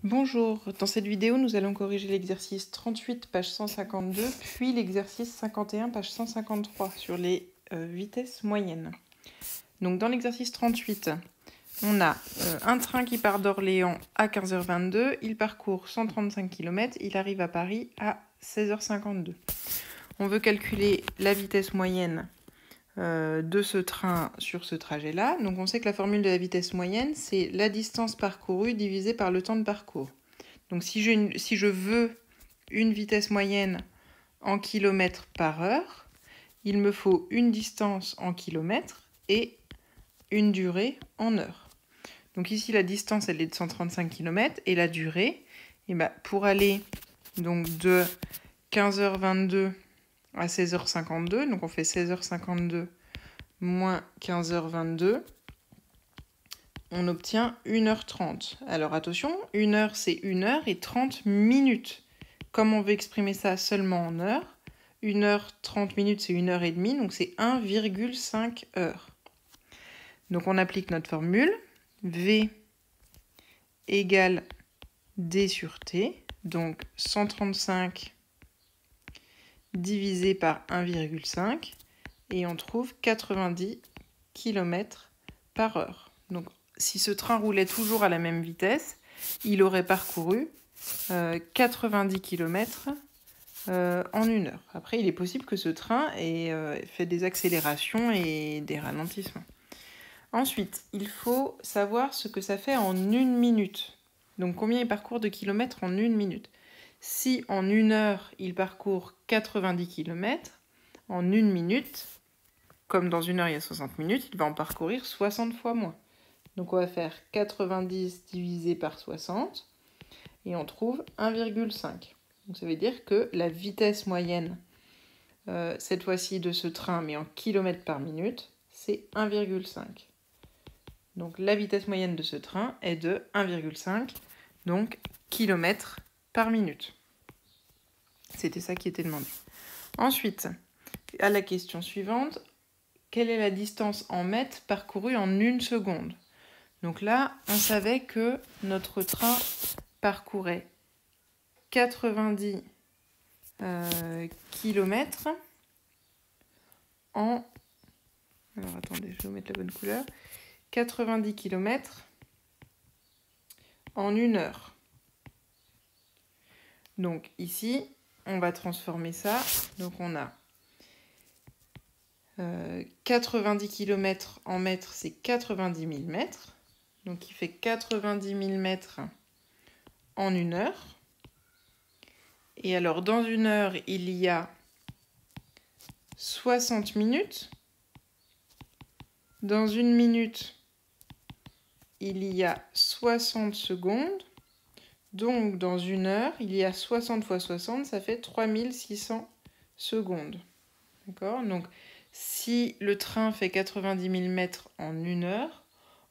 Bonjour, dans cette vidéo, nous allons corriger l'exercice 38, page 152, puis l'exercice 51, page 153, sur les vitesses moyennes. Donc dans l'exercice 38, on a un train qui part d'Orléans à 15h22, il parcourt 135 km, il arrive à Paris à 16h52. On veut calculer la vitesse moyenne de ce train sur ce trajet-là. Donc on sait que la formule de la vitesse moyenne, c'est la distance parcourue divisée par le temps de parcours. Donc si je veux une vitesse moyenne en kilomètres par heure, il me faut une distance en kilomètres et une durée en heures. Donc ici la distance elle est de 135 km et la durée, pour aller donc de 15h22 à 16h52, donc on fait 16h52 moins 15h22, on obtient 1h30. Alors attention, 1 heure c'est 1 heure et 30 minutes. Comme on veut exprimer ça seulement en heures, 1 heure 30 minutes c'est 1 heure et demie, donc c'est 1,5 heures. Donc on applique notre formule, V égale D sur T, donc 135 divisé par 1,5 et on trouve 90 km par heure. Donc si ce train roulait toujours à la même vitesse, il aurait parcouru 90 km en 1 heure. Après, il est possible que ce train ait fait des accélérations et des ralentissements. Ensuite, il faut savoir ce que ça fait en 1 minute. Donc combien il parcourt de kilomètres en 1 minute. Si en 1 heure, il parcourt 90 km, en 1 minute, comme dans 1 heure il y a 60 minutes, il va en parcourir 60 fois moins. Donc on va faire 90 divisé par 60 et on trouve 1,5. Donc ça veut dire que la vitesse moyenne, cette fois-ci de ce train, mais en kilomètres par minute, c'est 1,5. Donc la vitesse moyenne de ce train est de 1,5, donc kilomètres par minute. C'était ça qui était demandé. Ensuite, à la question suivante, quelle est la distance en mètres parcourue en 1 seconde ? Donc là, on savait que notre train parcourait 90 km en... Alors attendez, je vais vous mettre la bonne couleur. 90 km en 1 heure. Donc ici, on va transformer ça. Donc on a 90 km en mètres, c'est 90 000 mètres. Donc il fait 90 000 mètres en 1 heure. Et alors dans 1 heure, il y a 60 minutes. Dans 1 minute, il y a 60 secondes. Donc dans 1 heure, il y a 60 fois 60, ça fait 3600 secondes. D'accord ? Donc si le train fait 90 000 mètres en 1 heure,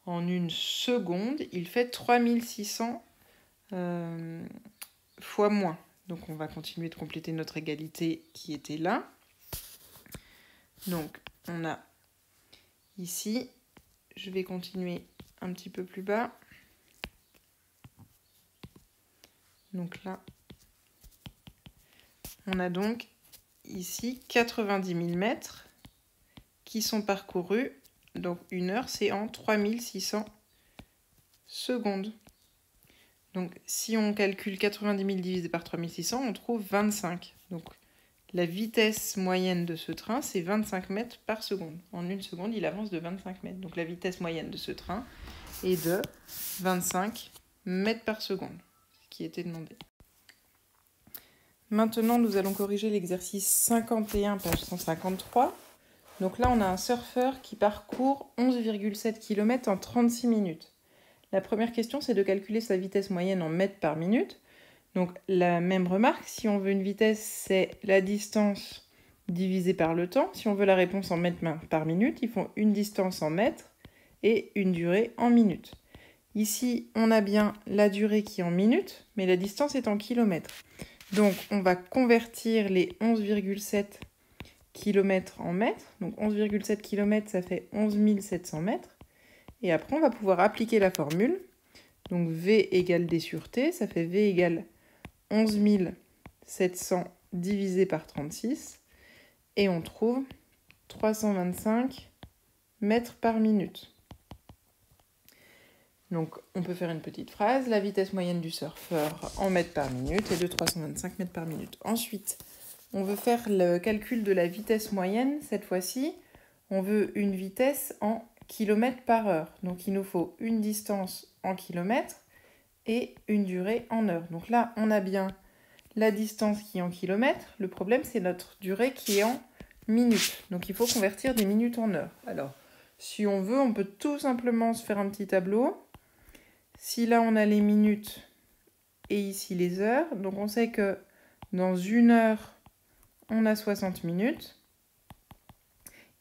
en 1 seconde, il fait 3600 fois moins. Donc on va continuer de compléter notre égalité qui était là. Donc on a ici, je vais continuer un petit peu plus bas. Donc là, on a donc ici 90 000 mètres qui sont parcourus. Donc 1 heure, c'est en 3600 secondes. Donc si on calcule 90 000 divisé par 3600, on trouve 25. Donc la vitesse moyenne de ce train, c'est 25 mètres par seconde. En 1 seconde, il avance de 25 mètres. Donc la vitesse moyenne de ce train est de 25 mètres par seconde, ce qui était demandé. Maintenant, nous allons corriger l'exercice 51, page 153. Donc là, on a un surfeur qui parcourt 11,7 km en 36 minutes. La première question, c'est de calculer sa vitesse moyenne en mètres par minute. Donc la même remarque, si on veut une vitesse, c'est la distance divisée par le temps. Si on veut la réponse en mètres par minute, il faut une distance en mètres et une durée en minutes. Ici, on a bien la durée qui est en minutes, mais la distance est en kilomètres. Donc on va convertir les 11,7 km en mètres. Donc 11,7 km, ça fait 11 700 mètres. Et après, on va pouvoir appliquer la formule. Donc V égale D sur T, ça fait V égale 11 700 divisé par 36. Et on trouve 325 mètres par minute. Donc on peut faire une petite phrase. La vitesse moyenne du surfeur en mètres par minute est de 325 mètres par minute. Ensuite, on veut faire le calcul de la vitesse moyenne. Cette fois-ci, on veut une vitesse en kilomètres par heure. Donc il nous faut une distance en kilomètres et une durée en heure. Donc là, on a bien la distance qui est en kilomètres. Le problème, c'est notre durée qui est en minutes. Donc il faut convertir des minutes en heures. Alors, si on veut, on peut tout simplement se faire un petit tableau. Si là, on a les minutes et ici les heures, donc on sait que dans une heure, on a 60 minutes.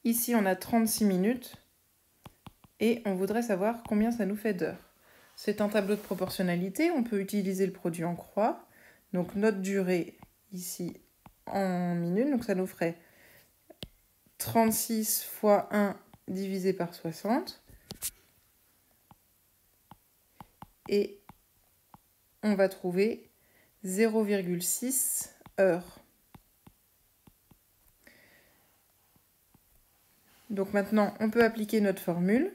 Ici, on a 36 minutes. Et on voudrait savoir combien ça nous fait d'heures. C'est un tableau de proportionnalité. On peut utiliser le produit en croix. Donc notre durée ici en minutes. Donc ça nous ferait 36 fois 1 divisé par 60. Et on va trouver 0,6 heures. Donc maintenant, on peut appliquer notre formule.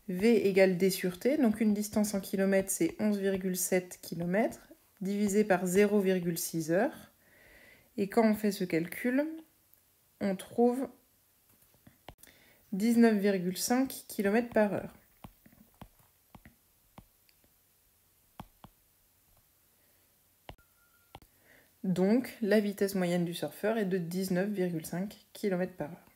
V égale D sur T. Donc une distance en kilomètres, c'est 11,7 km divisé par 0,6 heures. Et quand on fait ce calcul, on trouve 19,5 km par heure. Donc, la vitesse moyenne du surfeur est de 19,5 km par heure.